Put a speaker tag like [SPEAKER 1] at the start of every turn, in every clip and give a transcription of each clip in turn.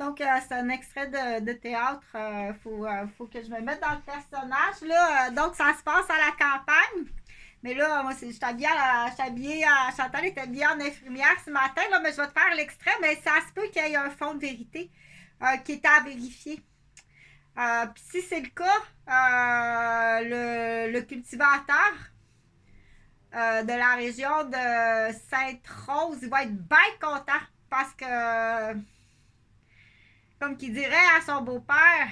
[SPEAKER 1] Donc, c'est un extrait de théâtre. Faut que je me mette dans le personnage. Là. Donc, ça se passe à la campagne. Mais là, moi, je suis habillée, Chantal est habillée en infirmière ce matin, là, mais je vais te faire l'extrait, mais ça se peut qu'il y ait un fond de vérité qui est à vérifier. Puis si c'est le cas, le cultivateur de la région de Sainte-Rose, il va être bien content parce que, comme qu'il dirait à son beau-père,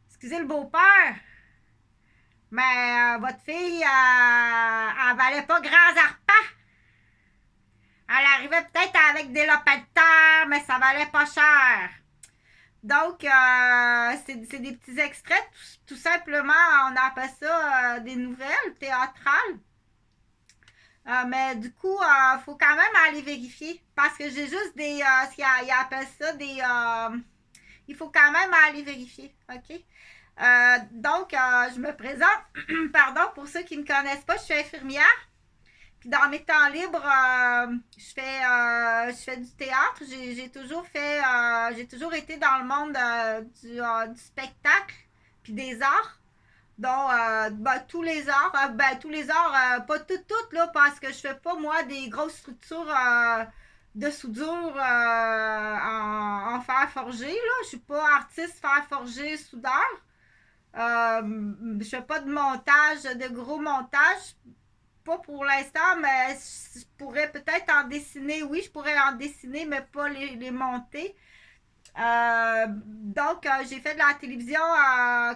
[SPEAKER 1] excusez le beau-père, mais votre fille, elle valait pas grands arpents. Elle arrivait peut-être avec des lopins de terre, mais ça valait pas cher. Donc, c'est des petits extraits, tout simplement, on appelle ça des nouvelles théâtrales. Mais du coup, il faut quand même aller vérifier. Parce que j'ai juste des. Ils appellent ça des. Il faut quand même aller vérifier. OK? Donc, je me présente. Pardon, pour ceux qui ne me connaissent pas, je suis infirmière. Puis dans mes temps libres, je fais du théâtre. J'ai toujours fait. J'ai toujours été dans le monde du spectacle puis des arts. Donc, tous les arts, pas toutes, là, parce que je fais pas, moi, des grosses structures de soudure en fer forgé, là. Je suis pas artiste fer forgé, soudeur. Je fais pas de montage, de gros montage. Pas pour l'instant, mais je pourrais peut-être en dessiner. Oui, je pourrais en dessiner, mais pas les monter. Donc, j'ai fait de la télévision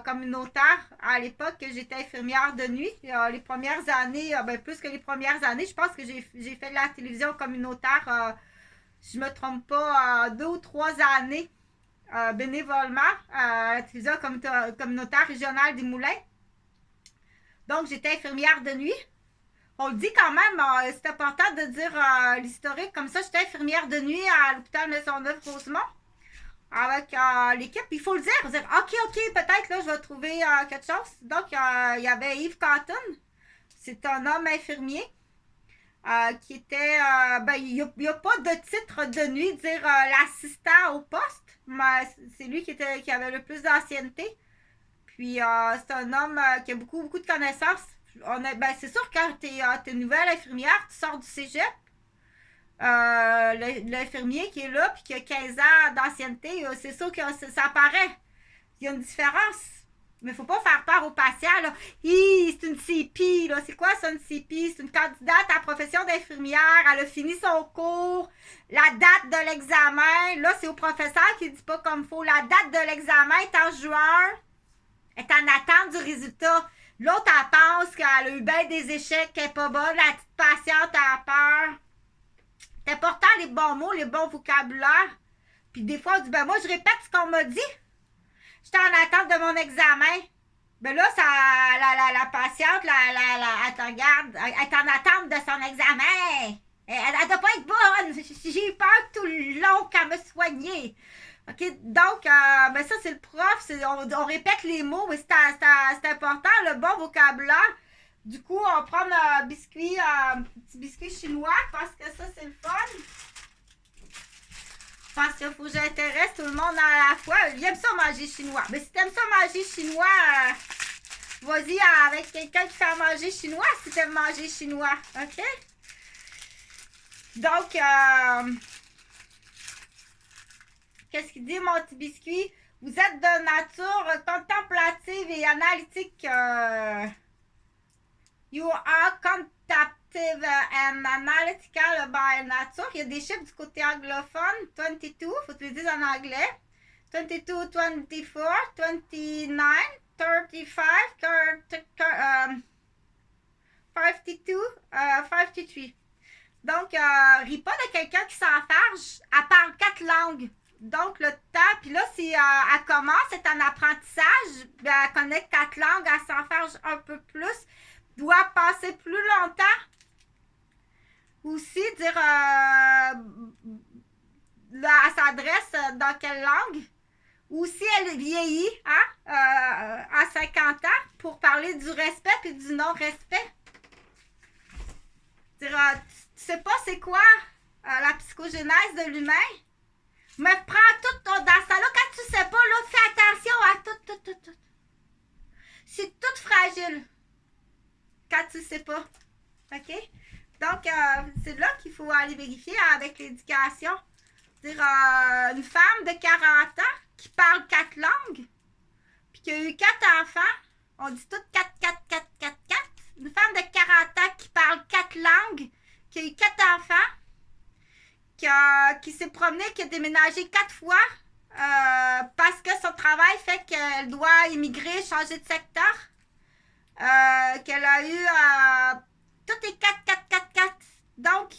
[SPEAKER 1] communautaire à l'époque que j'étais infirmière de nuit. Les premières années, plus que les premières années, je pense que j'ai fait de la télévision communautaire, si je me trompe pas, 2 ou 3 années bénévolement à la télévision communautaire régionale des Moulins. Donc, j'étais infirmière de nuit. On le dit quand même, c'est important de dire l'historique. Comme ça, j'étais infirmière de nuit à l'hôpital Maisonneuve-Rosemont avec l'équipe. Il faut le dire, ok, peut-être là, je vais trouver quelque chose. Donc, il y avait Yves Cotton. C'est un homme infirmier qui était. Il n'y a pas de titre de nuit, dire l'assistant au poste, mais c'est lui qui avait le plus d'ancienneté. Puis, c'est un homme qui a beaucoup de connaissances. C'est sûr que quand tu es nouvelle infirmière, tu sors du cégep. L'infirmier qui est là puis qui a 15 ans d'ancienneté, c'est sûr que ça paraît. Il y a une différence. Mais il ne faut pas faire peur aux patients. Là. C'est une CP. Là. C'est quoi ça, une CP? C'est une candidate à la profession d'infirmière. Elle a fini son cours. La date de l'examen. Là, c'est au professeur qui ne dit pas comme il faut. La date de l'examen est en juin. Elle est en attente du résultat. L'autre, elle pense qu'elle a eu bien des échecs, qu'elle n'est pas bonne. La petite patiente a peur. C'est important les bons mots, les bons vocabulaires. Puis des fois, on dit, moi, je répète ce qu'on m'a dit. J'étais en attente de mon examen. Ben là, la patiente, elle te regarde, elle est en attente de son examen. Elle doit pas être bonne. J'ai eu peur tout le long qu'elle me soignait. OK, donc, ça, c'est le prof. On répète les mots, mais c'est important, le bon vocabulaire. Du coup, on va prendre un petit biscuit chinois parce que ça, c'est le fun. Parce qu'il faut que j'intéresse tout le monde à la fois. Il aime ça manger chinois. Mais si t'aimes ça manger chinois, vas-y avec quelqu'un qui fait manger chinois si t'aimes manger chinois. OK? Donc, qu'est-ce qu'il dit, mon petit biscuit? Vous êtes de nature contemplative et analytique. You are contemplative and analytical by nature. Il y a des chiffres du côté anglophone. 22, faut que tu le dises en anglais. 22, 24, 29, 35, 52, 53. Donc, ris pas de quelqu'un qui s'enfarge. Elle parle 4 langues. Donc, le temps, puis là, si elle commence, c'est un apprentissage, elle connaît 4 langues, elle s'enfarge un peu plus, doit passer plus longtemps. Aussi, dire, là, elle s'adresse dans quelle langue? Ou si elle vieillit, à 50 ans, pour parler du respect et du non-respect. Dire, tu sais pas c'est quoi la psychogénèse de l'humain? Mais prends dans ça là, quand tu sais pas, là, fais attention à tout. C'est tout fragile quand tu sais pas. OK? Donc, c'est là qu'il faut aller vérifier avec l'éducation. Dire une femme de 40 ans qui parle 4 langues, puis qui a eu 4 enfants, on dit toutes 4. Une femme de 40 ans qui parle 4 langues, qui a eu 4 enfants, qui s'est promenée, qui a déménagé 4 fois, parce que son travail fait qu'elle doit immigrer, changer de secteur, qu'elle a eu toutes les 4. Donc,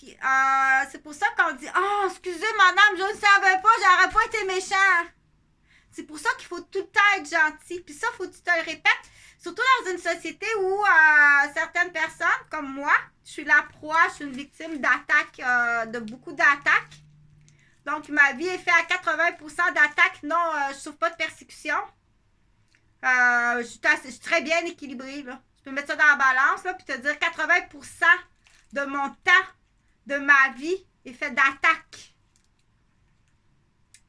[SPEAKER 1] c'est pour ça qu'on dit « Oh, excusez madame, je ne savais pas, j'aurais pas été méchant. » C'est pour ça qu'il faut tout le temps être gentil. Puis ça, faut que tu te le répètes. Surtout dans une société où certaines personnes, comme moi, je suis la proie, je suis une victime d'attaques, de beaucoup d'attaques. Donc, ma vie est faite à 80% d'attaques. Non, je ne souffre pas de persécution. Je suis très bien équilibrée, là. Je peux mettre ça dans la balance, là, puis te dire 80% de mon temps, de ma vie, est fait d'attaques.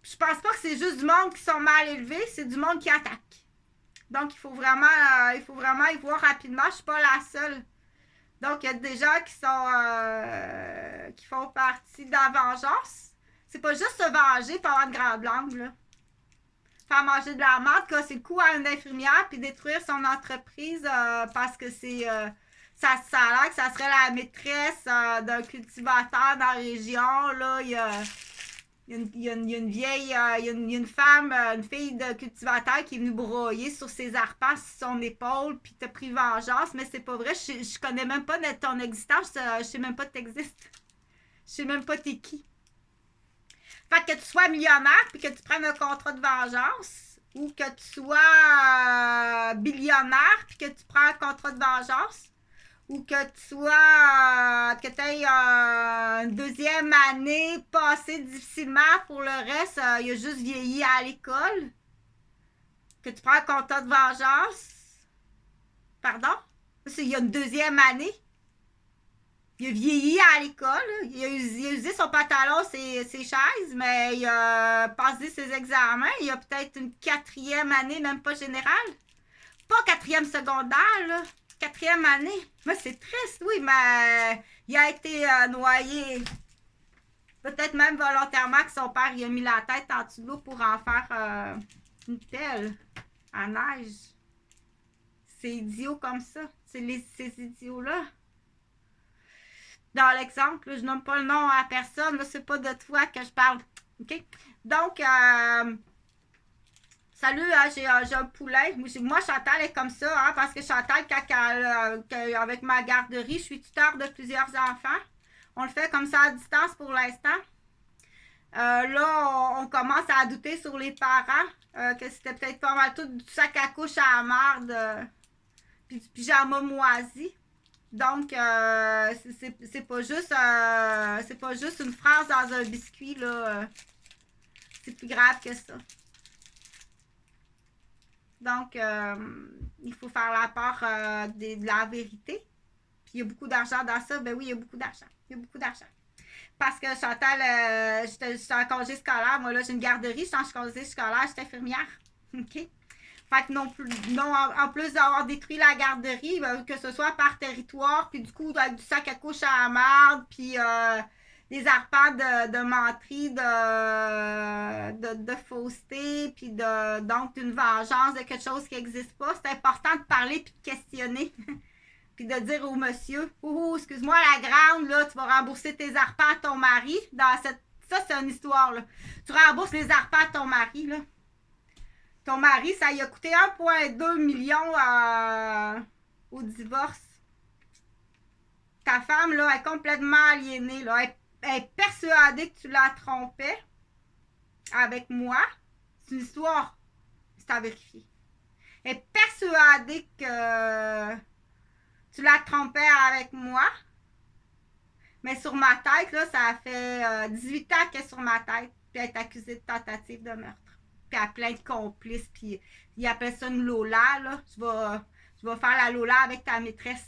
[SPEAKER 1] Je pense pas que c'est juste du monde qui sont mal élevés, c'est du monde qui attaque. Donc, il faut vraiment y voir rapidement. Je ne suis pas la seule. Donc, il y a des gens qui font partie de la vengeance. C'est pas juste se venger pour avoir une grande langue, là. Faire manger de la merde, casser le cou à une infirmière, puis détruire son entreprise parce que ça a l'air que ça serait la maîtresse d'un cultivateur dans la région. Là, il y a une vieille, il y a une femme, une fille de cultivateur qui est venue broyer sur ses arpents, sur son épaule, puis t'as pris vengeance, mais c'est pas vrai. Je connais même pas de ton existence, je sais même pas que t'existes. Je sais même pas t'es qui. Fait que tu sois millionnaire, puis que tu prennes un contrat de vengeance, ou que tu sois billionnaire, puis que tu prends un contrat de vengeance, ou que tu sois, que tu aies une deuxième année passée difficilement, pour le reste, il a juste vieilli à l'école, que tu prends un contrat de vengeance, pardon, il y a une deuxième année, il a vieilli à l'école, il a usé son pantalon, ses chaises, mais il a passé ses examens, il a peut-être une 4e année, même pas générale, pas 4e secondaire, là. 4e année. Mais c'est triste, oui, mais il a été noyé. Peut-être même volontairement que son père il a mis la tête en dessous de l'eau pour en faire une pelle à neige. C'est idiot comme ça. C'est ces idiots-là. Dans l'exemple, là, je nomme pas le nom à personne. Là, c'est pas de toi que je parle. OK? Donc, salut, j'ai un poulet. Moi, Chantal est comme ça, hein, parce que Chantal, avec ma garderie, je suis tuteur de plusieurs enfants. On le fait comme ça à distance pour l'instant. Là, on commence à douter sur les parents, que c'était peut-être pas mal tout du sac à couche à la marde, puis du pyjama moisi. Donc, c'est pas juste une phrase dans un biscuit, là. C'est plus grave que ça. Donc, il faut faire la part de la vérité. Puis, il y a beaucoup d'argent dans ça. Ben oui, il y a beaucoup d'argent. Il y a beaucoup d'argent. Parce que Chantal, j'étais en congé scolaire. Moi, là, j'ai une garderie. Je suis en congé scolaire. J'étais infirmière. OK? Fait que en plus d'avoir détruit la garderie, ben, que ce soit par territoire, puis du coup, avec du sac à couche à la marde, puis des arpents de menterie, de fausseté, puis donc d'une vengeance de quelque chose qui n'existe pas. C'est important de parler puis de questionner. Puis de dire au monsieur, excuse-moi la grande, là, tu vas rembourser tes arpents à ton mari. Ça, c'est une histoire, là. Tu rembourses les arpents à ton mari, là. Ton mari, ça lui a coûté 1,2 million au divorce. Ta femme, là, est complètement aliénée, là. Elle est persuadée que tu la trompais avec moi. C'est une histoire. C'est à vérifier. Elle est persuadée que tu la trompais avec moi. Mais sur ma tête, là, ça fait 18 ans qu'elle est sur ma tête. Puis elle est accusée de tentative de meurtre. Puis elle a plein de complices. Puis il appelle ça une Lola, là. Je vais faire la Lola avec ta maîtresse.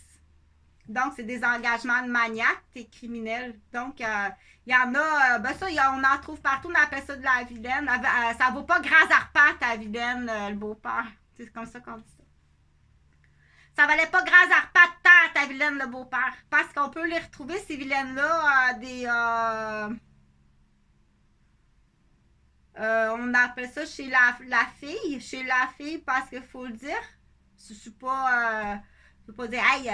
[SPEAKER 1] Donc, c'est des engagements de maniaque, t'es criminel. Donc, il y en a, ben ça, on en trouve partout, on appelle ça de la vilaine. Ça vaut pas grand arpent, ta vilaine, le beau-père. C'est comme ça qu'on dit ça. Ça valait pas grand arpent de terre, ta vilaine, le beau-père. Parce qu'on peut les retrouver, ces vilaines-là, on appelle ça chez la fille. Chez la fille, parce qu'il faut le dire. Je suis pas. Je peux pas dire, hey,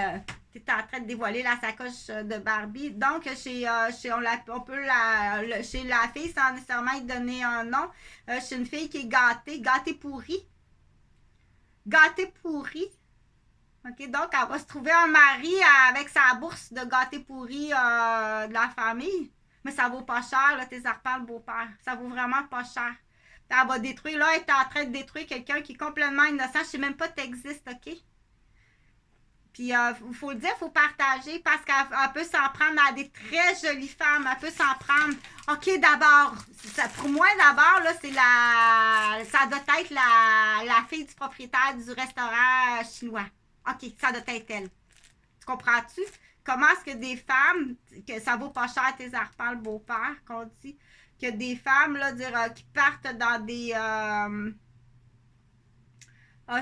[SPEAKER 1] tu es en train de dévoiler la sacoche de Barbie. Donc, on peut chez la fille, sans nécessairement y donner un nom, chez une fille qui est gâtée pourrie. Gâtée pourrie. OK, donc, elle va se trouver un mari avec sa bourse de gâtée pourrie de la famille. Mais ça vaut pas cher, là, tes arpents, le beau-père. Ça vaut vraiment pas cher. Elle va détruire, là, elle est en train de détruire quelqu'un qui est complètement innocent. Je sais même pas que t'existes, OK? Puis, il faut le dire, il faut partager parce qu'elle peut s'en prendre à des très jolies femmes. Elle peut s'en prendre. OK, d'abord, pour moi, d'abord, là, ça doit être la fille du propriétaire du restaurant chinois. OK, ça doit être elle. Tu comprends-tu? Comment est-ce que des femmes, que ça vaut pas cher tes arpents, le beau-père, qu'on dit, que des femmes, là, qui partent dans des...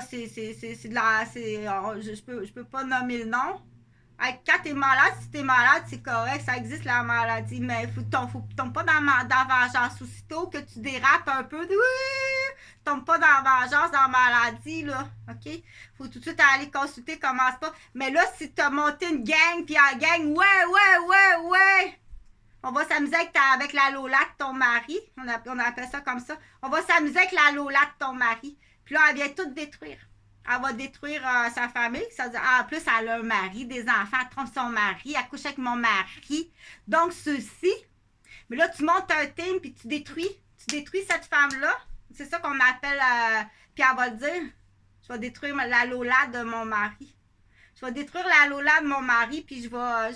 [SPEAKER 1] c'est de la... je peux pas nommer le nom. Quand t'es malade, si t'es malade, c'est correct, ça existe la maladie, mais il faut que tombe pas dans la vengeance. Aussitôt que tu dérapes un peu, tombe pas dans la vengeance, dans la maladie, là, OK? Faut tout de suite aller consulter, commence pas. Mais là, si t'as monté une gang, puis en gang, ouais, on va s'amuser avec la Lola de ton mari, on appelle ça comme ça, on va s'amuser avec la Lola de ton mari, puis là, elle vient tout détruire. Elle va détruire sa famille. Ça veut dire, en plus, elle a un mari, des enfants, elle trompe son mari, elle couche avec mon mari. Donc, ceci. Mais là, tu montes un team puis tu détruis cette femme-là. C'est ça qu'on appelle. Puis elle va le dire. Je vais détruire la Lola de mon mari. Je vais détruire la Lola de mon mari, puis je vais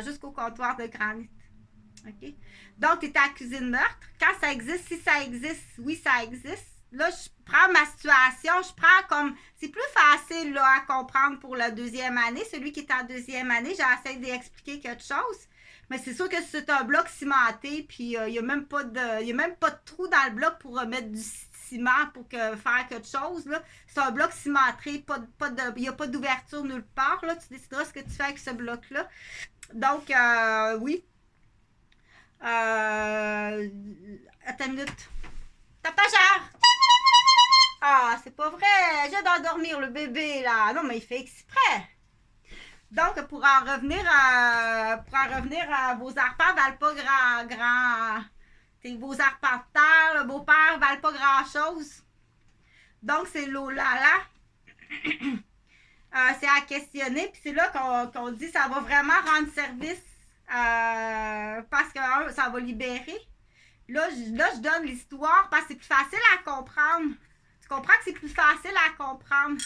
[SPEAKER 1] jusqu'au comptoir de granit. OK? Donc, tu es accusé de meurtre. Quand ça existe, si ça existe, oui, ça existe. Là, je prends ma situation, je prends comme... C'est plus facile là, à comprendre pour la deuxième année. Celui qui est en deuxième année, j'essaie d'expliquer quelque chose. Mais c'est sûr que c'est un bloc cimenté, puis il n'y a même pas de trou dans le bloc pour remettre du ciment pour faire quelque chose. C'est un bloc cimenté, il n'y a pas d'ouverture nulle part. Là. Tu décideras ce que tu fais avec ce bloc-là. Donc, oui. Attends une minute. T'as pas genre... Ah, c'est pas vrai. J'ai d'endormir le bébé, là. Non, mais il fait exprès. Donc, pour en revenir à vos arpents valent pas grand... Vos arpenteurs, le beau-père valent pas grand-chose. Donc, c'est Lola, là. C'est à questionner. Puis c'est là qu'on dit ça va vraiment rendre service. Parce que ça va libérer. Là, je donne l'histoire parce que c'est plus facile à comprendre. Tu comprends que c'est plus facile à comprendre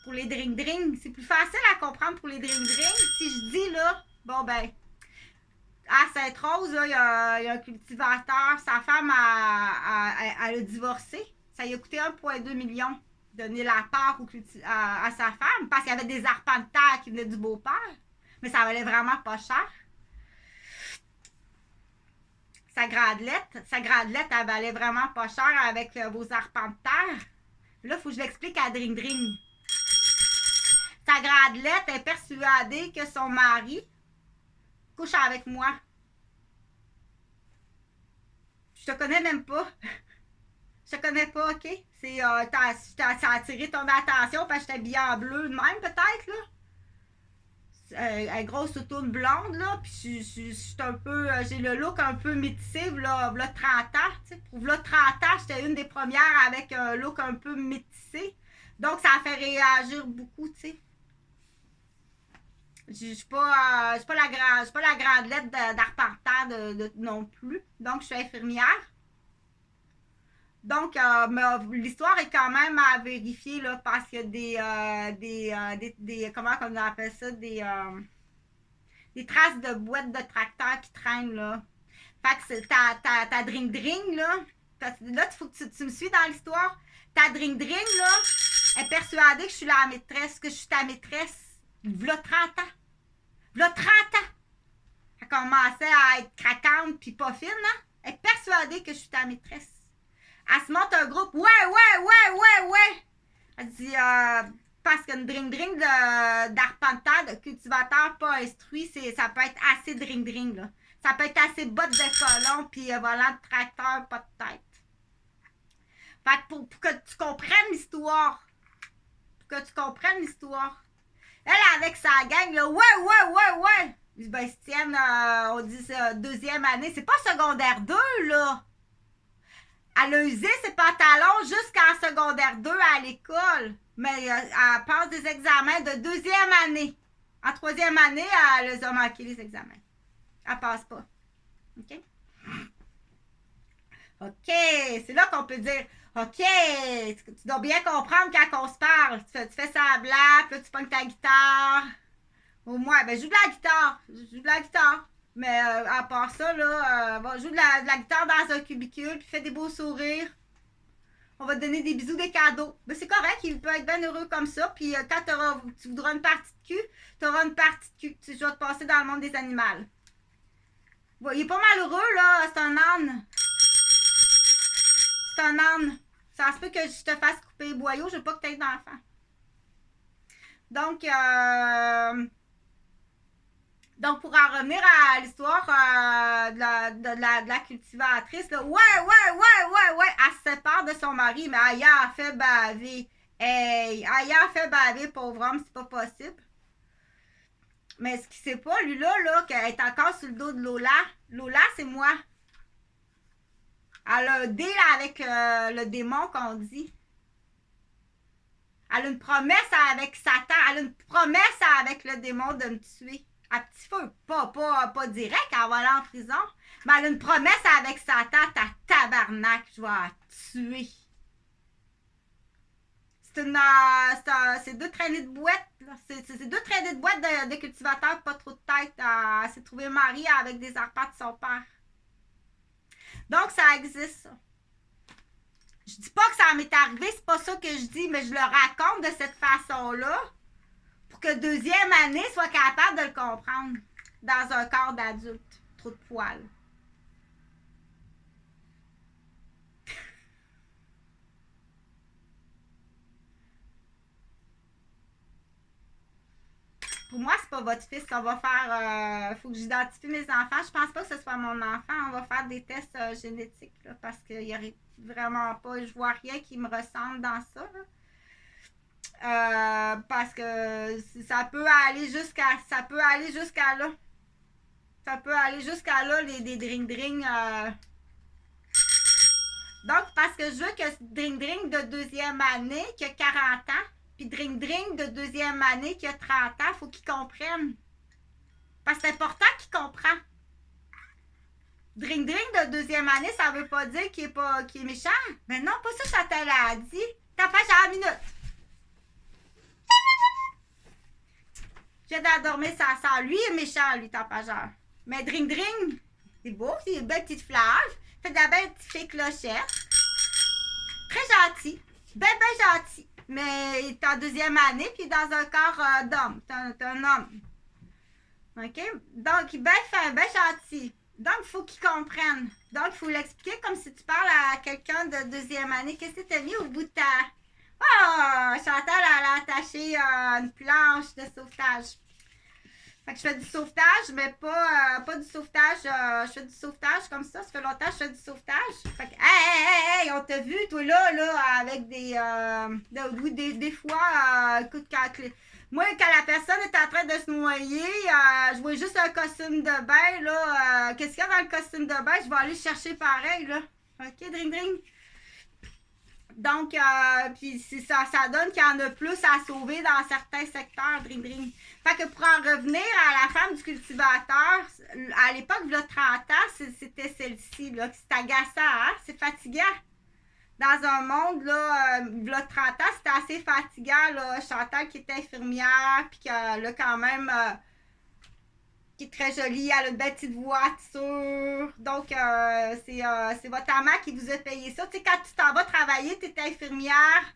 [SPEAKER 1] pour les drink-drink. C'est plus facile à comprendre pour les drink-drink. Si je dis, là, bon, ben, à Sainte-Rose, il y a un cultivateur. Sa femme, elle a divorcé. Ça lui a coûté 1,2 million de donner la part à sa femme parce qu'il y avait des arpents de terre qui venaient du beau-père. Mais ça valait vraiment pas cher. Sa gradelette, elle valait vraiment pas cher avec vos arpents de terre. Là, il faut que je l'explique à Dring Dring. Sa gradelette est persuadée que son mari couche avec moi. Je te connais même pas. Je te connais pas, OK? Ça a attiré ton attention parce que j'étais habillée en bleu de même, peut-être, là. Grosse automne blonde, là, puis je suis un peu, j'ai le look un peu métissé, là 30 ans, tu sais, pour là 30 ans, j'étais une des premières avec un look un peu métissé, donc ça a fait réagir beaucoup, tu sais. Je suis pas la grande lettre d'arpenteur non plus, donc je suis infirmière. Donc, l'histoire est quand même à vérifier, là, parce qu'il y a des comment on appelle ça, des traces de boîtes de tracteur qui traînent, là. Fait que ta drink-drink, là, il faut que tu me suis dans l'histoire. Ta drink-drink, là, Elle est persuadée que je suis la maîtresse, que je suis ta maîtresse. V'là 30 ans. V'là 30 ans. Elle commençait à être craquante puis pas fine, hein? Elle est persuadée que je suis ta maîtresse. Elle se monte un groupe. Ouais. Elle dit, parce qu'une dring-dring d'arpenteur, de cultivateur pas instruit, ça peut être assez dring-dring, là. Ça peut être assez botte de colon puis volant de tracteur, pas de tête. Fait que pour que tu comprennes l'histoire. Elle, avec sa gang, là, ouais. Ben, Stienne, on dit deuxième année. C'est pas secondaire 2, là. Elle a usé ses pantalons jusqu'en secondaire 2 à l'école. Mais elle passe des examens de deuxième année. En troisième année, elle les a manqué, les examens. Elle passe pas. OK? OK, c'est là qu'on peut dire, OK, tu dois bien comprendre quand on se parle. Tu fais ça à blague, puis là, tu pognes ta guitare. Au moins, ben, joue de la guitare. Mais à part ça, là, joue de la guitare dans un cubicule, puis fais des beaux sourires. On va te donner des bisous, des cadeaux. Ben, c'est correct, il peut être bien heureux comme ça. Puis quand tu voudras une partie de cul, tu auras une partie de cul. Tu vas te passer dans le monde des animaux. Bon, il est pas malheureux, là. C'est un âne. Ça se peut que je te fasse couper les boyaux. Je veux pas que tu aies d'enfant. Donc, pour en revenir à l'histoire de la cultivatrice, là, ouais, elle se sépare de son mari, mais elle a fait baver. Hey, elle a fait baver, pauvre homme, c'est pas possible. Mais ce qu'il sait pas, lui là, qu'elle est encore sur le dos de Lola. Lola, c'est moi. Elle a un deal avec le démon qu'on dit. Elle a une promesse avec Satan. Elle a une promesse avec le démon de me tuer. À petit feu. Pas direct, elle va aller en prison. Mais elle a une promesse avec Satan. Ta tabarnak, je vais la tuer. C'est deux traînées de boîte. C'est deux traînées de boîte de cultivateurs, pas trop de tête. Elle s'est trouvée mariée avec des arpents de son père. Donc, ça existe, ça. Je dis pas que ça m'est arrivé, c'est pas ça que je dis, mais je le raconte de cette façon-là pour que deuxième année soit capable de le comprendre dans un corps d'adulte. Trop de poils. Pour moi, c'est pas votre fils. On va faire. Faut que j'identifie mes enfants. Je pense pas que ce soit mon enfant. On va faire des tests génétiques là, parce qu'il y aurait vraiment pas. Je vois rien qui me ressemble dans ça. Parce que ça peut aller jusqu'à là. Ça peut aller jusqu'à là, des dring-dring. Donc, parce que je veux que dring-dring de deuxième année, qui a 40 ans, puis dring-dring de deuxième année, qui a 30 ans, il faut qu'ils comprennent. Parce que c'est important qu'ils comprennent. Dring-dring de deuxième année, ça veut pas dire qu'il est méchant. Mais non, pas ça, ça te l'a dit. Tapage à la minute. J'ai d'endormir sa soeur. Lui, il est méchant, lui, tapageur. Mais dring-dring, c'est beau, c'est une belle petite flage. Fait de la belle petite fille clochette. Très gentil. Ben gentil. Mais il est en deuxième année, puis dans un corps d'homme. T'es un homme. OK? Donc, ben fin, ben gentil. Donc, il faut qu'il comprenne. Donc, il faut l'expliquer comme si tu parles à quelqu'un de deuxième année. Qu'est-ce que tu as mis au bout de ta... Oh! Chantal, elle a attaché une planche de sauvetage. Fait que je fais du sauvetage, mais pas du sauvetage. Je fais du sauvetage comme ça. Ça fait longtemps que je fais du sauvetage. Fait que, hey, on t'a vu, toi, là, avec des fois, écoute, moi, quand la personne est en train de se noyer, je vois juste un costume de bain, là. Qu'est-ce qu'il y a dans le costume de bain? Je vais aller chercher pareil, là. OK, dring. Donc, puis ça donne qu'il y en a plus à sauver dans certains secteurs, dring. Fait que pour en revenir à la femme du cultivateur, à l'époque, il y a 30 ans, c'était celle-ci, là. C'est agaçant, hein? C'est fatigant. Dans un monde, là, il y a 30 ans, c'était assez fatigant, là. Chantal qui était infirmière, puis qu'elle a quand même... qui est très jolie, elle a une belle petite voiture. Donc, c'est votre amant qui vous a payé ça. Tu sais, quand tu t'en vas travailler, tu es infirmière.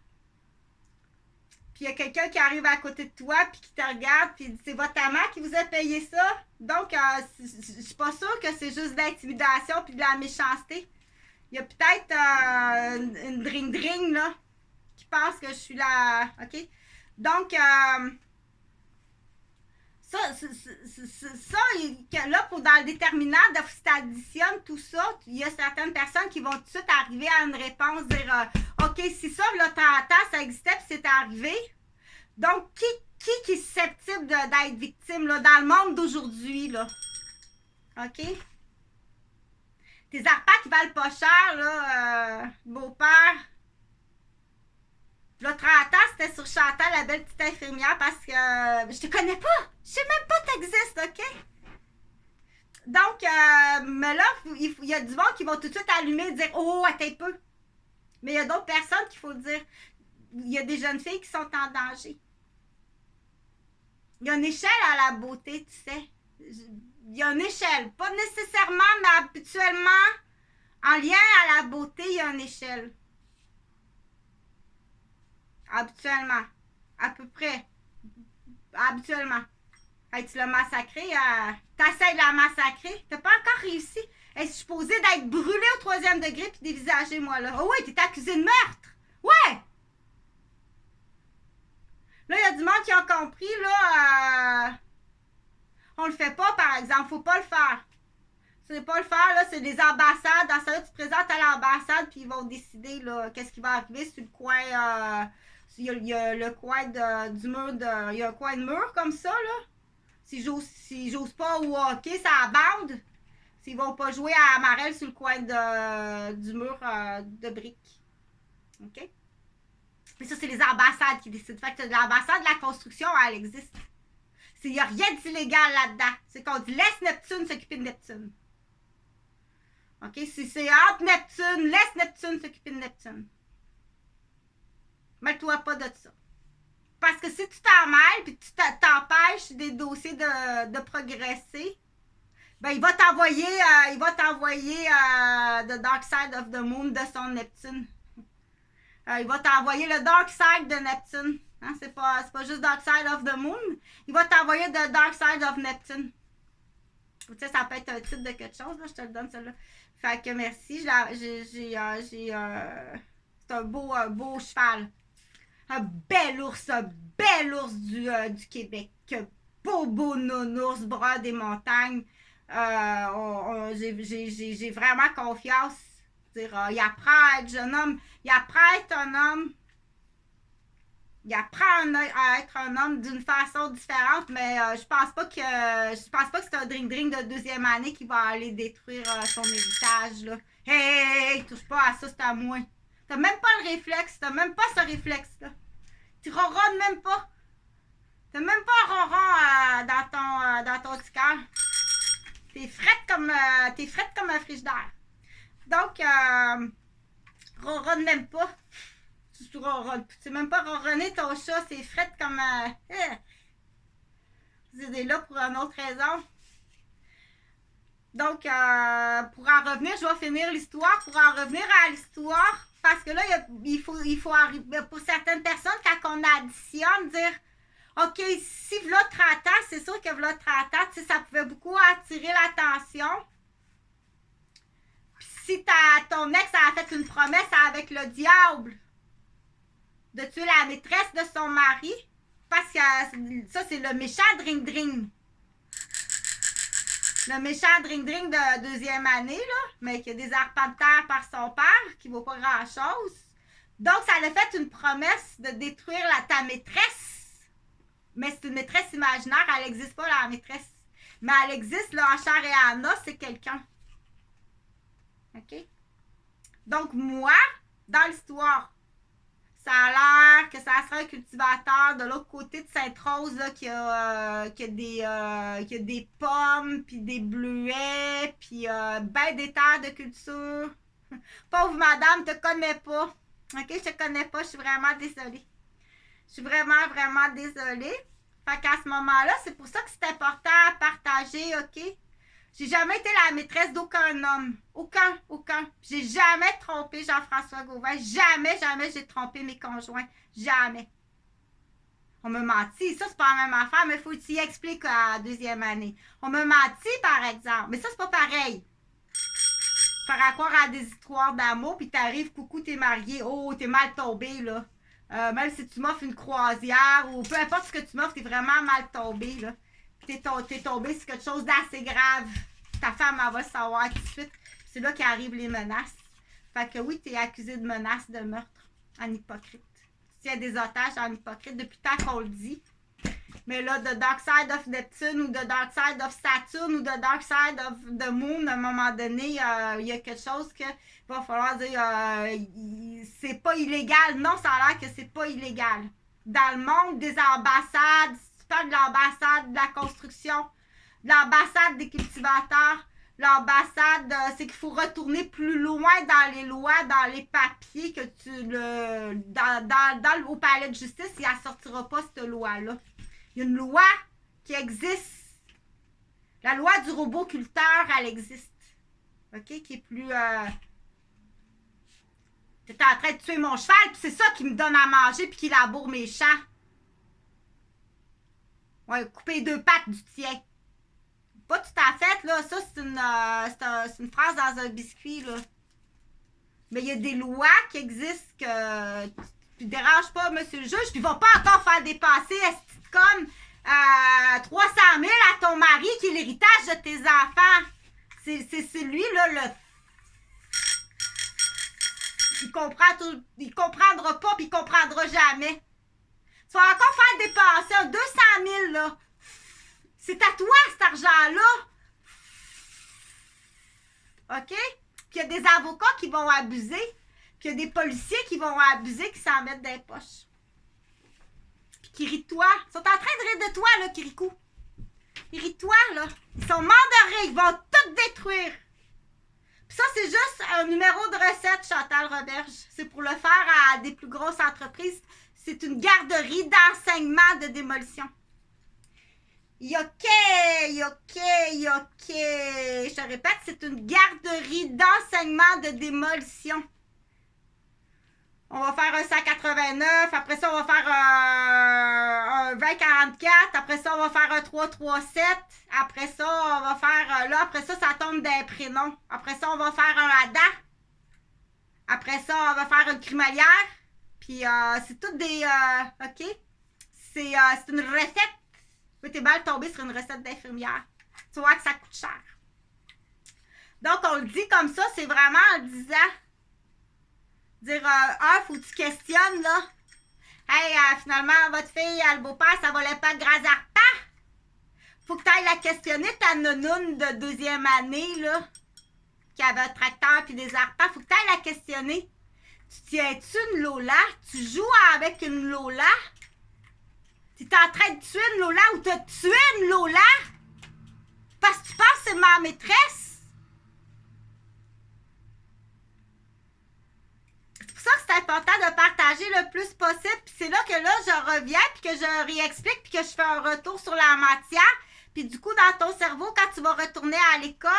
[SPEAKER 1] puis il y a quelqu'un qui arrive à côté de toi, puis qui te regarde, puis c'est votre amant qui vous a payé ça. Donc, je suis pas sûre que c'est juste de l'intimidation puis de la méchanceté. Il y a peut-être une dring-dring, là, qui pense que je suis là. OK? Donc, là, dans le déterminant, si tu additionnes tout ça, il y a certaines personnes qui vont tout de suite arriver à une réponse, dire OK, si ça, là, ça existait, puis c'est arrivé. Donc, qui est susceptible d'être victime, là, dans le monde d'aujourd'hui, là? OK? Tes arpents qui valent pas cher, là, beau-père. Là, 30 ans, c'était sur Chantal, la belle petite infirmière, parce que je te connais pas. Je sais même pas que t'existes, OK? Donc, mais là, il y a du monde qui vont tout de suite allumer et dire Oh, attends un peu. Mais il y a d'autres personnes qu'il faut dire. Il y a des jeunes filles qui sont en danger. Il y a une échelle à la beauté, tu sais. Il y a une échelle. Pas nécessairement, mais habituellement, en lien à la beauté, il y a une échelle. Habituellement. À peu près. Habituellement. Hey, tu l'as massacré. T'essayes de la massacrer. T'as pas encore réussi. Hey, je suis supposée d'être brûlée au 3e degré puis dévisagée, moi, là. Oh oui, t'es accusée de meurtre. Ouais! Là, il y a du monde qui a compris, là. On le fait pas, par exemple. Faut pas le faire. C'est pas le faire, là. C'est des ambassades. Dans ça, là, tu te présentes à l'ambassade puis ils vont décider, là, qu'est-ce qui va arriver sur le coin. Il y a le coin du mur il y a un coin de mur comme ça, là. Si j'ose pas au hockey, ça abande. S'ils vont pas jouer à Amarelle sur le coin du mur de briques. OK? Mais ça, c'est les ambassades qui décident. Fait que l'ambassade de la construction, elle existe. Il n'y a rien d'illégal là-dedans. C'est qu'on dit laisse Neptune s'occuper de Neptune. OK? Si c'est entre Neptune, laisse Neptune s'occuper de Neptune. Mêle-toi pas de ça. Parce que si tu t'en mêles et tu t'empêches des dossiers de progresser, ben il va t'envoyer The Dark Side of the Moon de son Neptune. Il va t'envoyer le Dark Side de Neptune. Hein? C'est pas juste Dark Side of the Moon. Il va t'envoyer The Dark Side of Neptune. Tu sais, ça peut être un titre de quelque chose, là, je te le donne celle-là. Fait que merci. C'est un beau cheval. Un bel ours du Québec. Beau nounours, bras des montagnes. J'ai vraiment confiance. Dire, il apprend à être jeune homme. Il apprend à être un homme. Il apprend à être un homme d'une façon différente, mais je pense pas que c'est un drink de 2e année qui va aller détruire son héritage. Là. Hey, touche pas à ça, c'est à moi. T'as même pas le réflexe, t'as même pas ce réflexe-là. Tu ronronnes même pas. T'as même pas un ronron dans ton petit cœur. T'es frette comme un frigidaire. Donc, ronronne même pas. Tu ronronnes. Tu sais même pas ronronner ton chat, c'est frette comme c'est là pour une autre raison. Donc, pour en revenir, je vais finir l'histoire. Pour en revenir à l'histoire, parce que là, il faut arriver, pour certaines personnes, quand on additionne, dire OK, si v'là 30 ans, c'est sûr que v'là 30 ans, ça pouvait beaucoup attirer l'attention. Puis si ton ex a fait une promesse avec le diable de tuer la maîtresse de son mari, parce que ça, c'est le méchant dring-dring. Le méchant dring-dring de 2e année, là, mais qui a des arpents de terre par son père, qui ne vaut pas grand-chose. Donc, ça a fait une promesse de détruire ta maîtresse. Mais c'est une maîtresse imaginaire, elle n'existe pas, la maîtresse. Mais elle existe, là, en chair et en os, c'est quelqu'un. OK? Donc, moi, dans l'histoire, ça a l'air que ça serait un cultivateur de l'autre côté de Sainte-Rose là, qui a des pommes, puis des bleuets, puis ben des terres de culture. Pauvre madame, te connais pas. OK, je te connais pas, je suis vraiment désolée. Je suis vraiment, vraiment désolée. Fait qu'à ce moment-là, c'est pour ça que c'est important à partager, OK? J'ai jamais été la maîtresse d'aucun homme. Aucun. J'ai jamais trompé Jean-François Gauvin. Jamais j'ai trompé mes conjoints. Jamais. On m'a menti. Ça, c'est pas la même affaire, mais il faut que tu y expliques à la deuxième année. On m'a menti, par exemple. Mais ça, c'est pas pareil. Faire croire à des histoires d'amour, puis t'arrives, coucou, t'es marié. Oh, t'es mal tombé, là. Même si tu m'offres une croisière, ou peu importe ce que tu m'offres, t'es vraiment mal tombé, là. Puis t'es tombé sur quelque chose d'assez grave. Ta femme, elle va savoir tout de suite. C'est là qu'arrivent les menaces. Fait que oui, t'es accusé de menace de meurtre en hypocrite. Tu tiens des otages en hypocrite depuis tant qu'on le dit. Mais là, The Dark Side of Neptune ou The Dark Side of Saturn ou The Dark Side of the Moon, à un moment donné, il y a quelque chose que va falloir dire c'est pas illégal. Non, ça a l'air que c'est pas illégal. Dans le monde des ambassades, si tu parles de l'ambassade de la construction, de l'ambassade des cultivateurs, l'ambassade, c'est qu'il faut retourner plus loin dans les lois, dans les papiers que au palais de justice, il ne sortira pas cette loi-là. Il y a une loi qui existe. La loi du robot culteur, elle existe. OK? Qui est plus... T'es en train de tuer mon cheval, puis c'est ça qui me donne à manger, puis qui laboure mes champs. Ouais, couper 2 pattes du tien. Pas tout à fait, là. Ça, c'est une phrase dans un biscuit, là. Mais il y a des lois qui existent que tu ne déranges pas, monsieur le juge, puis ils vont pas encore faire dépasser comme 300 000 à ton mari qui est l'héritage de tes enfants. C'est lui, là, le... Il comprendra pas, puis il comprendra jamais. Tu vas encore faire dépasser un 200 000, là. C'est à toi, cet argent-là. OK? Puis il y a des avocats qui vont abuser. Puis il y a des policiers qui vont abuser, qui s'en mettent dans les poches. Puis qui rient de toi. Ils sont en train de rire de toi, là, Kirikou. Ils rient de toi, là. Ils sont morts de rire. Ils vont tout détruire. Puis ça, c'est juste un numéro de recette, Chantal Roberge. C'est pour le faire à des plus grosses entreprises. C'est une garderie d'enseignement de démolition. OK. Je te répète, c'est une garderie d'enseignement de démolition. On va faire un 189, après ça, on va faire un 2044, après ça, on va faire un 337, après ça, on va faire, là, après ça, ça tombe d'un prénom. Après ça, on va faire un Ada. Après ça, on va faire une crémaillère. Puis, c'est toutes des, OK? C'est une recette. Oui, t'es mal tombé sur une recette d'infirmière. Tu vois que ça coûte cher. Donc, on le dit comme ça, c'est vraiment en disant... Dire, faut que tu questionnes, là. Hey, finalement, votre fille, le beau-père, ça valait pas de gras arpents. Faut que tu ailles la questionner, ta nounoune de 2e année, là, qui avait un tracteur puis des arpents. Faut que tu ailles la questionner. Tu tiens-tu une Lola? Tu joues avec une Lola? Tu es en train de tuer une Lola ou t'as tué une Lola? Parce que tu penses que c'est ma maîtresse? C'est pour ça que c'est important de partager le plus possible. Puis c'est là que là, je reviens, puis que je réexplique, puis que je fais un retour sur la matière. Puis du coup, dans ton cerveau, quand tu vas retourner à l'école,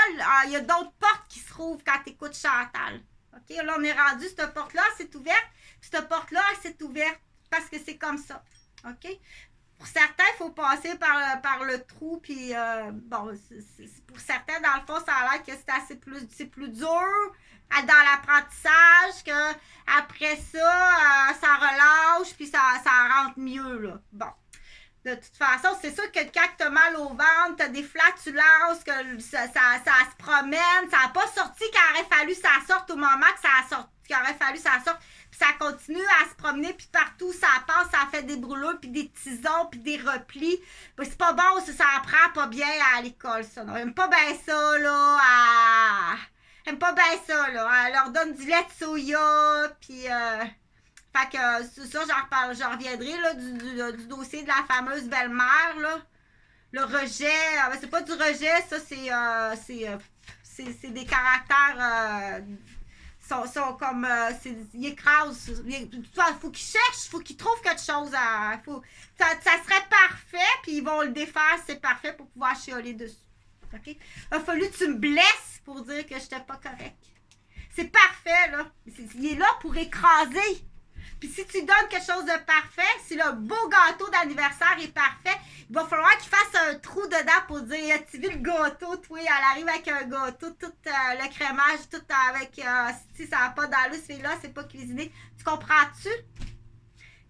[SPEAKER 1] il y a d'autres portes qui se rouvrent quand tu écoutes Chantal. OK? Là, on est rendu, cette porte-là, c'est ouverte. Puis cette porte-là, c'est ouverte. Parce que c'est comme ça. OK? Pour certains, il faut passer par le trou. Puis, bon, pour certains, dans le fond, ça a l'air que c'est plus dur dans l'apprentissage, que après ça, ça relâche, puis ça rentre mieux, là. Bon. De toute façon, c'est sûr que quand tu as mal au ventre, tu as des flatulences, que ça se promène, ça n'a pas sorti qu'il aurait fallu que ça sorte au moment que ça a sorti, qu'il aurait fallu que ça sorte, puis ça continue à se promener, puis partout ça passe, ça fait des brûlures, puis des tisons, puis des replis. Ben, c'est pas bon, ça apprend pas bien à l'école, ça. On aime pas bien ça, là, J'aime pas bien ça, là. Elle leur donne du lait de soya, puis... fait que ça, j'en reviendrai, là, du dossier de la fameuse belle-mère, là. Le rejet, c'est pas du rejet, ça, c'est des caractères... sont comme... ils écrasent. Faut qu'ils cherchent, faut qu'ils trouvent quelque chose à... ça serait parfait, puis ils vont le défaire, c'est parfait, pour pouvoir chialer dessus. OK? Il a fallu que tu me blesses pour dire que j'étais pas correct. C'est parfait, là. Il est là pour écraser. Puis si tu donnes quelque chose de parfait, si le beau gâteau d'anniversaire est parfait, il va falloir qu'il fasse un trou dedans pour dire tu veux le gâteau, toi, elle arrive avec un gâteau, tout le crémage, tout avec si ça n'a pas d'allure, c'est là, c'est pas cuisiné. Tu comprends-tu?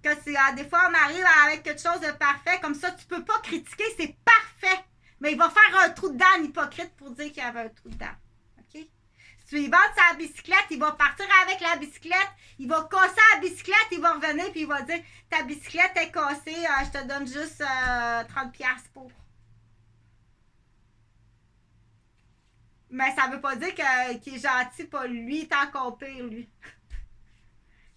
[SPEAKER 1] Que des fois on arrive avec quelque chose de parfait, comme ça tu peux pas critiquer, c'est parfait. Mais il va faire un trou dedans, un hypocrite, pour dire qu'il y avait un trou dedans. OK? Si tu lui vends sa bicyclette, il va partir avec la bicyclette, il va casser la bicyclette, il va revenir, puis il va dire ta bicyclette est cassée, je te donne juste 30$ pour. Mais ça veut pas dire qu'il est gentil, pas lui, il est encore pire, lui.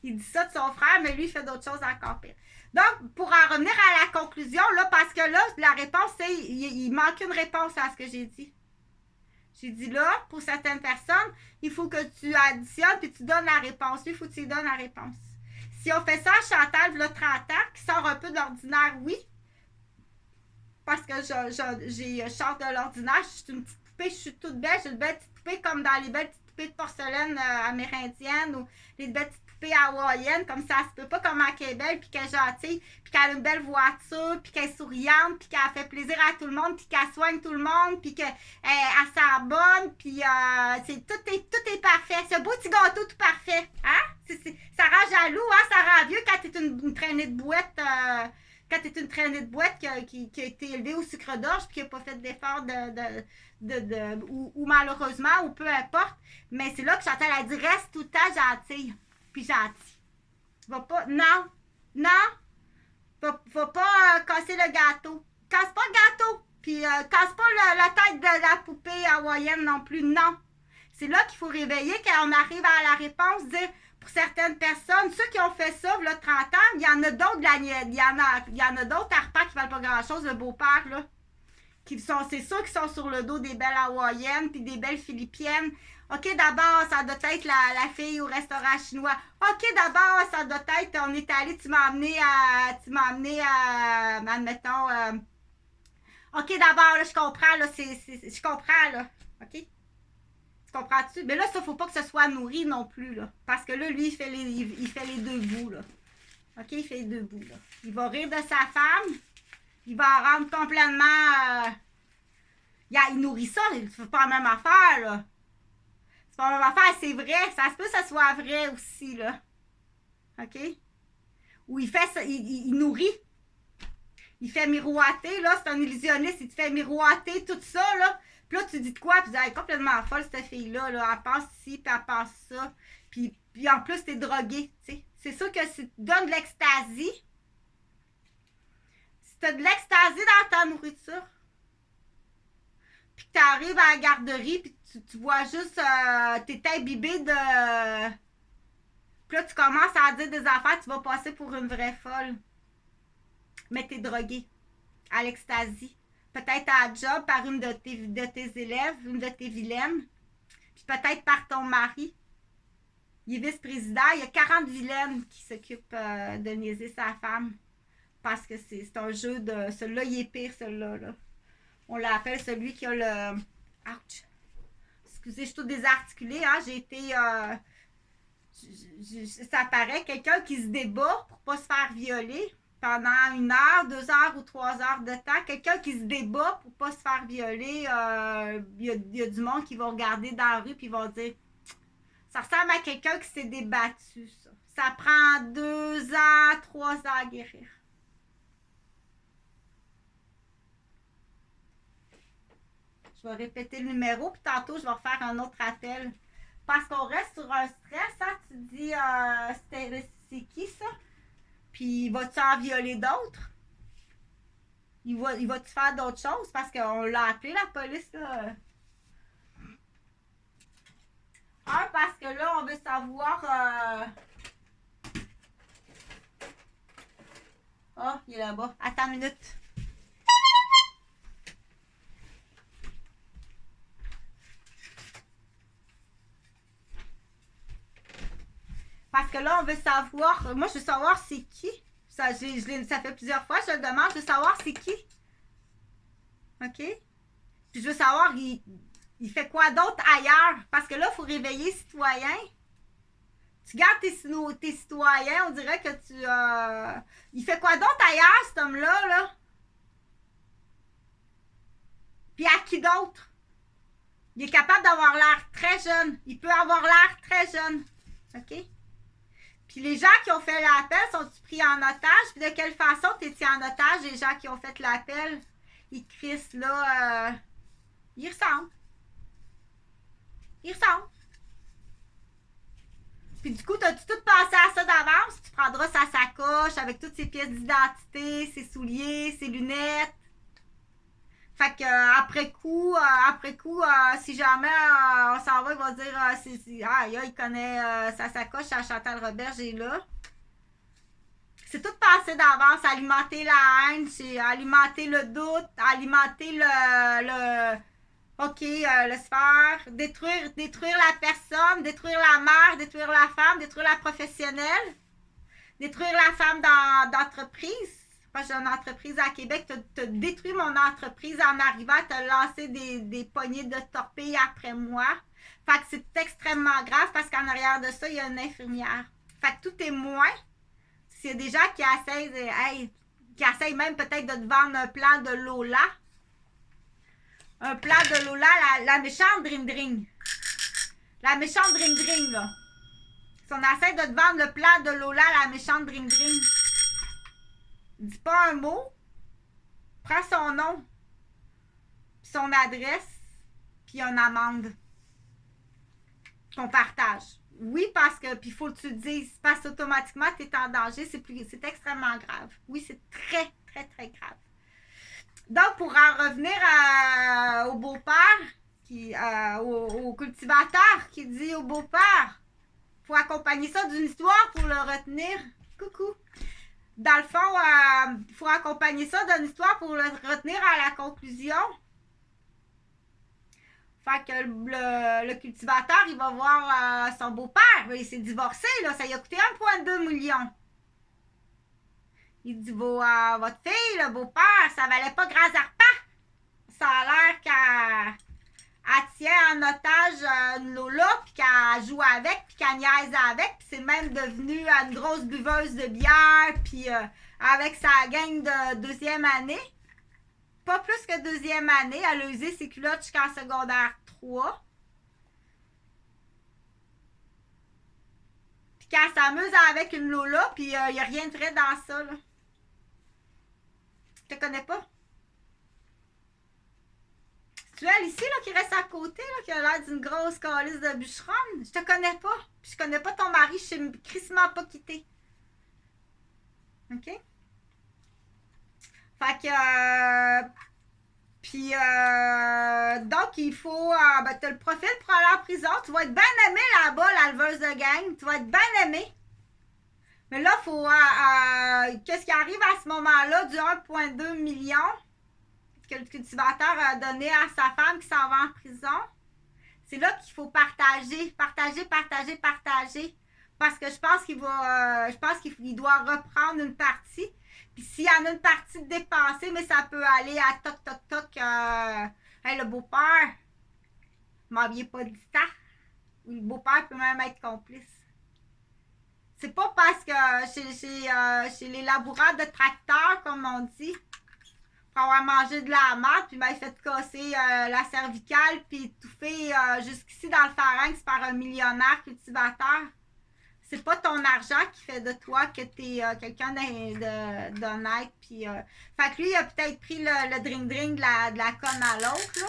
[SPEAKER 1] Il dit ça de son frère, mais lui, il fait d'autres choses encore pire. Donc, pour en revenir à la conclusion, là, parce que là, la réponse, c'est il manque une réponse à ce que j'ai dit. J'ai dit là, pour certaines personnes, il faut que tu additionnes puis tu donnes la réponse. Lui, il faut que tu lui donnes la réponse. Si on fait ça à Chantal, là, 30 ans, qui sort un peu de l'ordinaire, oui. Parce que je sors de l'ordinaire, je suis une petite poupée, je suis toute belle. J'ai une belle petite poupée comme dans les belles petites poupées de porcelaine amérindiennes ou les belles petites poupée hawaïenne, comme ça se peut pas, comment qu'elle est belle, puis qu'elle est gentille, puis qu'elle a une belle voiture, puis qu'elle est souriante, puis qu'elle fait plaisir à tout le monde, puis qu'elle soigne tout le monde, puis qu'elle sent bonne, puis tout est parfait. Ce beau petit gâteau tout parfait. Hein? Ça rend jaloux, hein? Ça rend vieux quand t'es une traînée de boîte. Quand t'es une traînée de boîte qui a été élevée au sucre d'orge puis qui n'a pas fait d'effort ou malheureusement, ou peu importe. Mais c'est là que Chantal a dit reste tout le temps gentille. Puis gentil. Va pas. Non. Va pas casser le gâteau. Casse pas le gâteau. Puis casse pas la tête de la poupée hawaïenne non plus. Non. C'est là qu'il faut réveiller quand on arrive à la réponse, dire pour certaines personnes, ceux qui ont fait ça, là, 30 ans, il y en a d'autres, il y en a d'autres arpents qui valent pas grand-chose, le beau-père, là. C'est ceux qui sont sur le dos des belles hawaïennes puis des belles philippiennes. OK, d'abord, ça doit être la fille au restaurant chinois. OK, d'abord, ça doit être, on est allé, tu m'as amené à, admettons, OK, d'abord, là, je comprends, là, je comprends, là. OK? Tu comprends-tu? Mais là, ça, faut pas que ce soit nourri non plus, là. Parce que là, lui, il fait les deux bouts, là. OK, il fait les deux bouts, là. Il va rire de sa femme. Il va en rendre complètement... il nourrit ça, c'est pas la même affaire, là. C'est pas la même affaire, c'est vrai. Ça se peut que ça soit vrai aussi, là. OK? Ou il fait ça, il nourrit. Il fait miroiter, là. C'est un illusionniste, il te fait miroiter tout ça, là. Puis là, tu dis de quoi? Puis tu dis, elle est complètement folle, cette fille-là, là. Elle pense ci, puis elle pense ça. Puis en plus, t'es drogué, tu sais. C'est sûr que si tu donnes de l'ecstasy... Si tu as de l'ecstasy dans ta nourriture, puis que tu arrives à la garderie, puis tu vois juste, t'es imbibé de... Puis là, tu commences à dire des affaires, tu vas passer pour une vraie folle. Mais t'es drogué à l'ecstasy. Peut-être à la job par une de tes élèves, une de tes vilaines, puis peut-être par ton mari. Il est vice-président, il y a 40 vilaines qui s'occupent de niaiser sa femme. Parce que c'est un jeu de... Celui-là, il est pire, celui-là. Là. On l'appelle celui qui a le... Ouch! Excusez, je suis toute désarticulée. Hein? J'ai été... ça paraît quelqu'un qui se débat pour pas se faire violer pendant 1 heure, 2 heures ou 3 heures de temps. Quelqu'un qui se débat pour pas se faire violer. Il y a du monde qui va regarder dans la rue puis va dire... Ça ressemble à quelqu'un qui s'est débattu, ça. Ça prend 2 ans, 3 ans à guérir. Je vais répéter le numéro, puis tantôt, je vais refaire un autre appel. Parce qu'on reste sur un stress, hein? Tu dis, c'est qui ça? Puis, vas-tu en violer d'autres? Il va-tu faire d'autres choses? Parce qu'on l'a appelé, la police, là. Parce que là, on veut savoir... Oh, il est là-bas. Attends une minute. Parce que là, on veut savoir... Moi, je veux savoir c'est qui. Ça fait plusieurs fois, je le demande. Je veux savoir c'est qui. OK? Puis je veux savoir, il fait quoi d'autre ailleurs? Parce que là, il faut réveiller citoyen. Tu gardes tes citoyens, on dirait que tu... Il fait quoi d'autre ailleurs, cet homme-là, là? Puis à qui d'autre? Il est capable d'avoir l'air très jeune. Il peut avoir l'air très jeune. OK? Puis les gens qui ont fait l'appel, sont-ils pris en otage? Puis de quelle façon t'es-tu en otage, les gens qui ont fait l'appel? Ils crissent, là... Ils ressemblent. Ils ressemblent. Puis du coup, t'as-tu tout pensé à ça d'avance? Tu prendras sa sacoche avec toutes ses pièces d'identité, ses souliers, ses lunettes. Fait que après coup, si jamais on s'en va, il va dire il connaît sa sacoche à Chantal Roberge est là. C'est tout passé d'avance, alimenter la haine, c'est alimenter le doute, alimenter le sphère, détruire la personne, détruire la mère, détruire la femme, détruire la professionnelle, détruire la femme d'entreprise. Moi, j'ai une entreprise à Québec, tu as détruit mon entreprise en arrivant à te lancer des poignées de torpilles après moi. Fait que c'est extrêmement grave parce qu'en arrière de ça, il y a une infirmière. Fait que tout est moins. S'il y a des gens qui essayent même peut-être de te vendre un plan de Lola. Un plan de Lola, la méchante Dring-Dring. La méchante Dring-Dring, là. Si on essaie de te vendre le plan de Lola, la méchante Dring-Dring. Dis pas un mot, prends son nom, son adresse, puis une amende qu'on partage. Oui, parce que, puis il faut que tu le dises, parce qu'automatiquement, tu es en danger, c'est extrêmement grave. Oui, c'est très, très, très grave. Donc, pour en revenir au beau-père, au cultivateur qui dit au beau-père, il faut accompagner ça d'une histoire pour le retenir. Coucou! Dans le fond, il faut accompagner ça d'une histoire pour le retenir à la conclusion. Fait que le cultivateur, il va voir son beau-père. Il s'est divorcé, là. Ça lui a coûté 1,2 million. Il dit, votre fille, le beau-père, ça valait pas grand arpent. Ça a l'air qu'elle tient en otage une Lola, puis qu'elle joue avec, puis qu'elle niaise avec, puis c'est même devenu une grosse buveuse de bière, puis avec sa gang de deuxième année. Pas plus que deuxième année, elle a usé ses culottes jusqu'en secondaire 3. Puis qu'elle s'amuse avec une Lola, puis il n'y a rien de vrai dans ça, là. Je te connais pas. Tu es ici, là, qui reste à côté, là, qui a l'air d'une grosse calice de bûcheronne. Je te connais pas. Puis je connais pas ton mari, je sais crissement pas quitté. OK? Fait que... donc, il faut... t'as le profil pour aller en prison. Tu vas être bien aimé là-bas, la leveuse de gang. Tu vas être bien aimé. Mais là, il faut... qu'est-ce qui arrive à ce moment-là du 1,2 million que le cultivateur a donné à sa femme qui s'en va en prison? C'est là qu'il faut partager. Parce que je pense qu'il va... je pense qu'il doit reprendre une partie. Puis s'il y en a une partie dépassée, mais ça peut aller à toc. Le beau-père, m'aviez pas dit ça. Le beau-père peut même être complice. C'est pas parce que chez les laboureurs de tracteurs, comme on dit, pour avoir mangé de la merde, puis il fait casser la cervicale, puis étouffer jusqu'ici dans le pharynx par un millionnaire cultivateur. C'est pas ton argent qui fait de toi que t'es quelqu'un d'honnête. Puis, fait que lui, il a peut-être pris le drink de la conne à l'autre, là.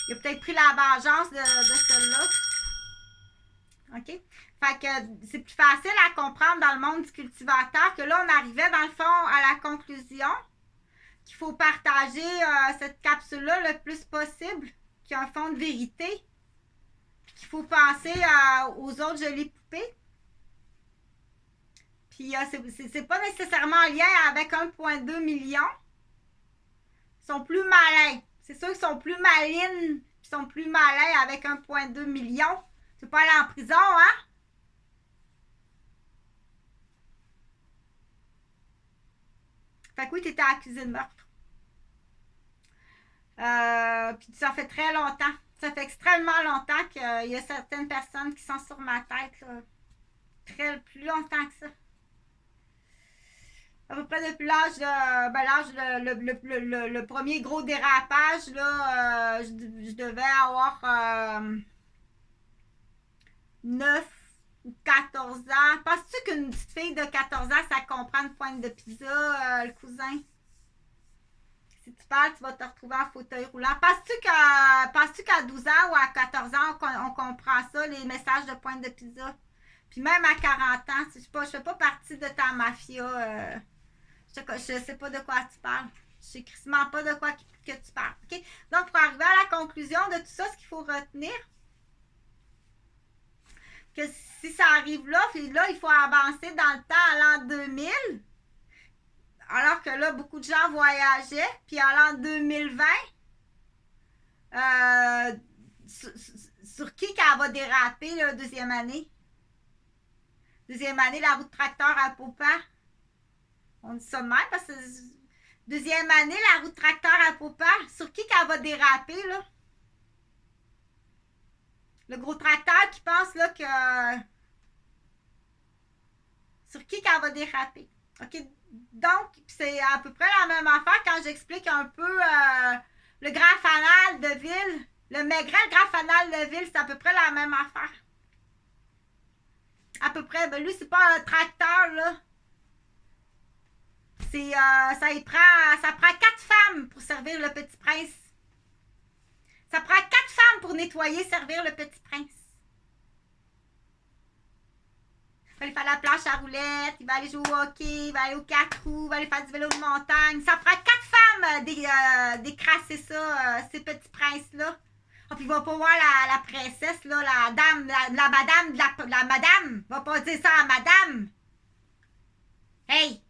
[SPEAKER 1] Il a peut-être pris la vengeance de celle-là. OK? Fait que c'est plus facile à comprendre dans le monde du cultivateur que là, on arrivait dans le fond à la conclusion qu'il faut partager cette capsule-là le plus possible, qu'il y a un fond de vérité. Il faut penser aux autres jolies poupées. Puis c'est pas nécessairement en lien avec 1,2 million. Ils sont plus malins. C'est sûr qu'ils sont plus malines. Ils sont plus malins avec 1,2 million. Tu peux pas aller en prison, hein? Fait que oui, tu étais accusé de meurtre. Puis ça fait très longtemps. Ça fait extrêmement tellement longtemps qu'il y a certaines personnes qui sont sur ma tête, là, plus longtemps que ça. À peu près depuis l'âge le premier gros dérapage, là, je devais avoir 9 ou 14 ans. Penses-tu qu'une petite fille de 14 ans, ça comprend une pointe de pizza, le cousin? Si tu parles, tu vas te retrouver en fauteuil roulant. Penses-tu qu'à 12 ans ou à 14 ans, on comprend ça, les messages de pointe de pizza? Puis même à 40 ans, je ne fais pas partie de ta mafia. Je sais pas de quoi tu parles. Je sais crissement pas de quoi que tu parles. Okay? Donc, pour arriver à la conclusion de tout ça, ce qu'il faut retenir, que si ça arrive là, il faut avancer dans le temps à l'an 2000. Alors que là, beaucoup de gens voyageaient. Puis à l'an 2020, sur qui qu'elle va déraper, la deuxième année? Deuxième année, la route tracteur à Popa. On dit ça de même parce que deuxième année, la route tracteur à Popa. Sur qui qu'elle va déraper, là? Le gros tracteur qui pense là que... Sur qui qu'elle va déraper. OK? Donc, c'est à peu près la même affaire quand j'explique un peu le grand fanal de ville. Le maigret, le grand fanal de ville, c'est à peu près la même affaire. À peu près. Ben lui, c'est pas un tracteur, là. Ça prend 4 femmes pour servir le petit prince. Ça prend 4 femmes pour nettoyer, servir le petit prince. Il va aller faire la planche à roulettes, il va aller jouer au hockey, il va aller au 4 roues, il va aller faire du vélo de montagne. Ça prend 4 femmes d'écraser ça, ces petits princes-là. Oh, puis il va pas voir la princesse, là, la dame, la madame. Il va pas dire ça à madame. Hey!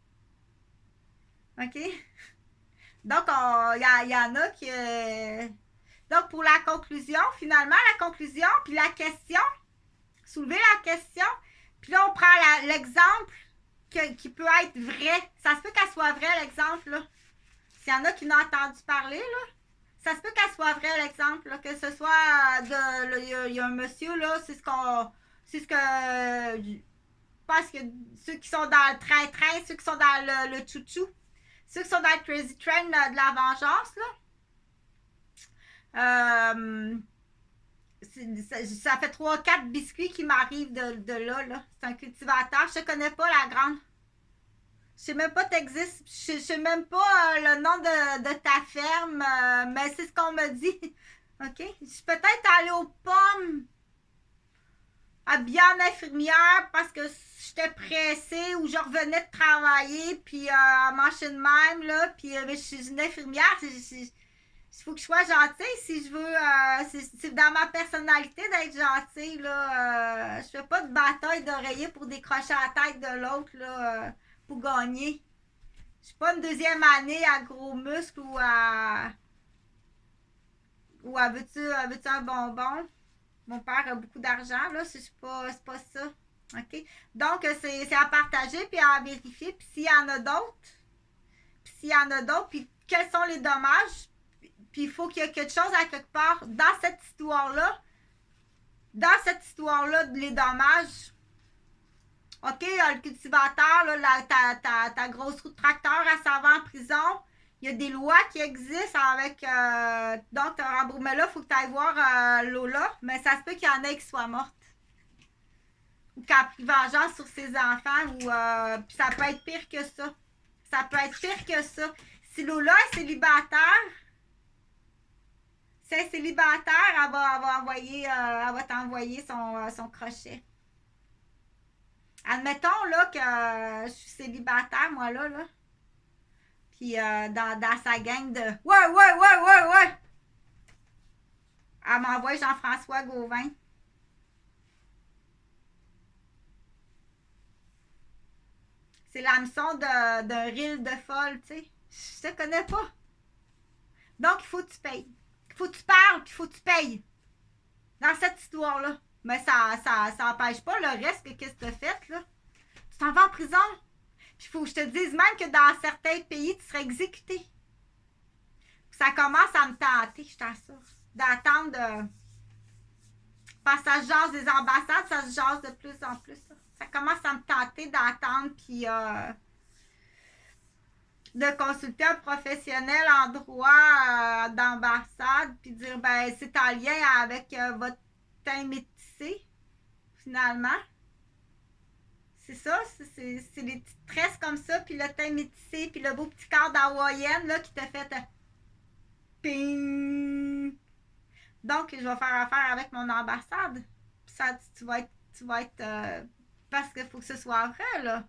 [SPEAKER 1] OK? Donc, il y en a qui... Donc, pour la conclusion, finalement, puis la question, soulever la question, puis là, on prend l'exemple qui peut être vrai. Ça se peut qu'elle soit vraie, l'exemple, là. S'il y en a qui n'ont entendu parler, là, ça se peut qu'elle soit vraie, l'exemple, là, que ce soit il y a un monsieur, là, c'est ce que je pense que ceux qui sont dans le train-train, ceux qui sont dans le chouchou, ceux qui sont dans le Crazy Train de la vengeance, là, ça fait 3-4 biscuits qui m'arrivent de là. C'est un cultivateur. Je ne connais pas la grande. Je sais même pas t'existes. Je sais même pas le nom de ta ferme, mais c'est ce qu'on me dit. OK? Je suis peut-être allée aux pommes habillée en infirmière parce que j'étais pressée ou je revenais de travailler puis à manger de même, là, puis je suis une infirmière. Il faut que je sois gentille si je veux. C'est dans ma personnalité d'être gentille, là. Je fais pas de bataille d'oreiller pour décrocher la tête de l'autre, là, pour gagner. Je suis pas une deuxième année à gros muscles ou à veux-tu un bonbon? Mon père a beaucoup d'argent, là. C'est pas ça. OK? Donc, c'est à partager puis à vérifier. Puis s'il y en a d'autres, puis quels sont les dommages? Puis il faut qu'il y ait quelque chose à quelque part dans cette histoire-là. Les dommages. OK, le cultivateur, là, ta grosse roue de tracteur, elle s'en va en prison. Il y a des lois qui existent avec... donc, mais là, il faut que tu ailles voir Lola. Mais ça se peut qu'il y en ait qui soient mortes. Ou qu'elle a pris vengeance sur ses enfants. Ou puis ça peut être pire que ça. Si Lola est célibataire... Si elle est célibataire, elle va t'envoyer son crochet. Admettons là que je suis célibataire, moi là. Puis dans sa gang de Ouais! Elle m'envoie Jean-François Gauvin. C'est l'hameçon d'un ril de folle, tu sais. Je te connais pas. Donc, il faut que tu payes. Il faut que tu parles, puis il faut que tu payes. Dans cette histoire-là. Mais ça n'empêche pas le reste que qu'est-ce que tu as fait, là. Tu t'en vas en prison. Puis il faut que je te dise même que dans certains pays, tu serais exécuté. Ça commence à me tenter, je t'assure. D'attendre Parce que ça se jase des ambassades, ça se jase de plus en plus. Ça commence à me tenter d'attendre, puis de consulter un professionnel en droit d'ambassade, puis dire, ben, c'est en lien avec votre teint métissé, finalement. C'est ça, c'est des petites tresses comme ça, puis le teint métissé, puis le beau petit corps d'hawaïenne, là, qui t'a fait ping. Donc, je vais faire affaire avec mon ambassade. Puis ça, tu vas être parce qu'il faut que ce soit vrai, là.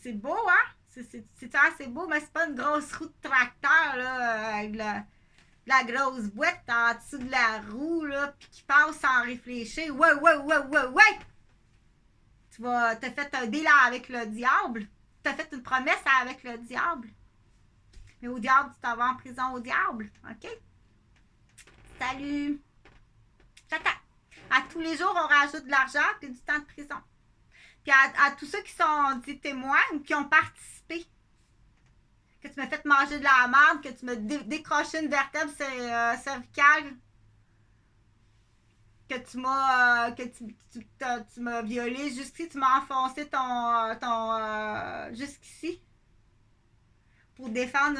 [SPEAKER 1] C'est beau, hein? C'est assez beau, mais c'est pas une grosse roue de tracteur, là, avec la grosse boîte en dessous de la roue, là, puis qui passe sans réfléchir. Ouais, ouais, ouais, ouais, ouais! T'as fait un deal avec le diable. T'as fait une promesse avec le diable. Mais au diable, tu t'en vas en prison au diable. OK? Salut! J'attends. À tous les jours, on rajoute de l'argent et du temps de prison. Puis à tous ceux qui sont des témoins ou qui ont participé, que tu m'as fait manger de la merde, que tu m'as décroché une vertèbre cervicale, que tu m'as violé jusqu'ici, tu m'as enfoncé ton jusqu'ici pour défendre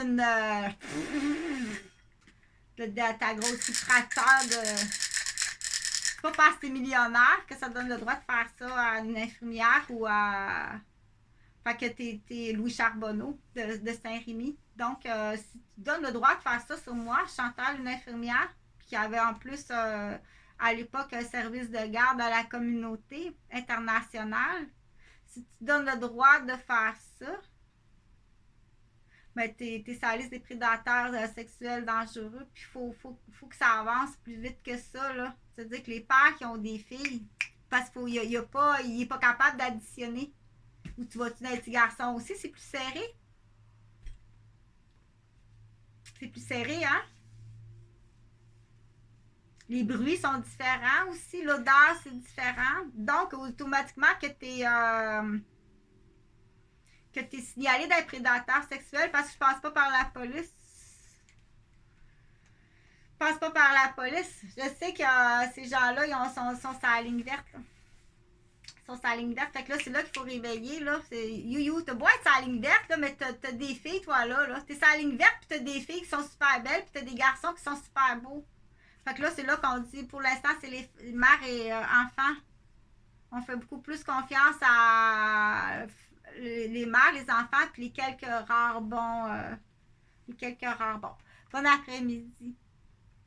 [SPEAKER 1] ta grosse tracteur de. Pas parce que t'es millionnaire que ça donne le droit de faire ça à une infirmière ou à. Fait que t'es Louis Charbonneau de Saint-Rémy. Donc, si tu donnes le droit de faire ça sur moi, Chantal, une infirmière, qui avait en plus à l'époque un service de garde à la communauté internationale, si tu donnes le droit de faire ça, ben t'es sur la liste des prédateurs sexuels dangereux, puis faut que ça avance plus vite que ça, là. C'est-à-dire que les pères qui ont des filles, parce qu'il il est pas capable d'additionner. Ou tu vas-tu dans les petits garçons aussi, c'est plus serré? C'est plus serré, hein? Les bruits sont différents aussi, l'odeur c'est différent. Donc, automatiquement que t'es signalé d'être prédateur sexuel parce que je passe pas par la police. Je passe pas par la police. Je sais que ces gens-là, sont sur la ligne verte. Là. Ils sont sur la ligne verte. Fait que là, c'est là qu'il faut réveiller. Là. T'as beau être sur la ligne verte, là, mais t'as des filles, toi, là. T'es sur la ligne verte, puis t'as des filles qui sont super belles, puis t'as des garçons qui sont super beaux. Fait que là, c'est là qu'on dit, pour l'instant, c'est les mères et enfants. On fait beaucoup plus confiance à les mères, les enfants, puis les quelques rares bons. Bon après-midi.